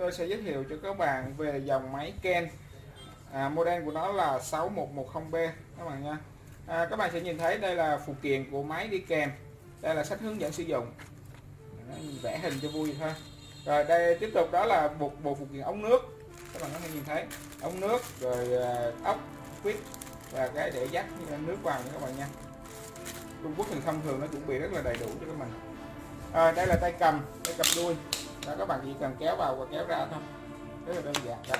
tôi sẽ giới thiệu cho các bạn về dòng máy Ken. Model của nó là 6110B các bạn nha. Các bạn sẽ nhìn thấy đây là phụ kiện của máy đi kèm. Đây là sách hướng dẫn sử dụng. Mình vẽ hình cho vui thôi. Rồi đây tiếp tục đó là bộ phụ kiện ống nước. Các bạn có thể nhìn thấy ống nước, rồi ốc, quýt và cái để dắt nước vào nha các bạn nha. Trung Quốc thì thông thường nó chuẩn bị rất là đầy đủ cho các mình. Đây là tay cầm đuôi. Đó, các bạn chỉ cần kéo vào và kéo ra thôi, rất là đơn giản. Đó.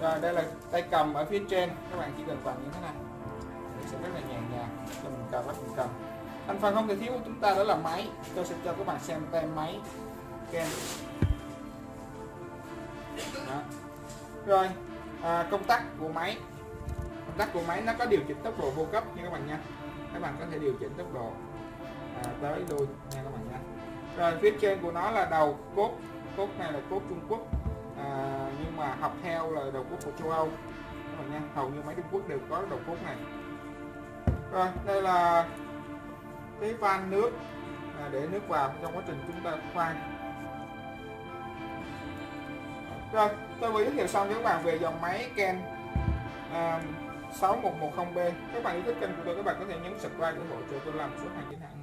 Rồi đây là tay cầm ở phía trên, các bạn chỉ cần vặn như thế này thì sẽ rất là nhẹ nhàng cho mình cầm, bắt mình cầm. Thành phần không thể thiếu của chúng ta đó là máy. Tôi sẽ cho các bạn xem tem máy Ken. Đó. Rồi công tắc của máy. Công tắc của máy nó có điều chỉnh tốc độ vô cấp nha các bạn nha. Các bạn có thể điều chỉnh tốc độ tới lui nha các bạn nha. Rồi phía trên của nó là đầu cốt. Cốt này là cốt Trung Quốc, nhưng mà học theo là đầu cốt của châu Âu các bạn nha. Hầu như máy Trung Quốc đều có đầu cốt này. Rồi đây là cái van nước để nước vào trong quá trình chúng ta khoan. Rồi tôi vừa giới thiệu xong cho các bạn về dòng máy Ken 6110B. Các bạn yêu thích kênh của tôi, các bạn có thể nhấn subscribe để hỗ trợ tôi làm số hàng chính hãng.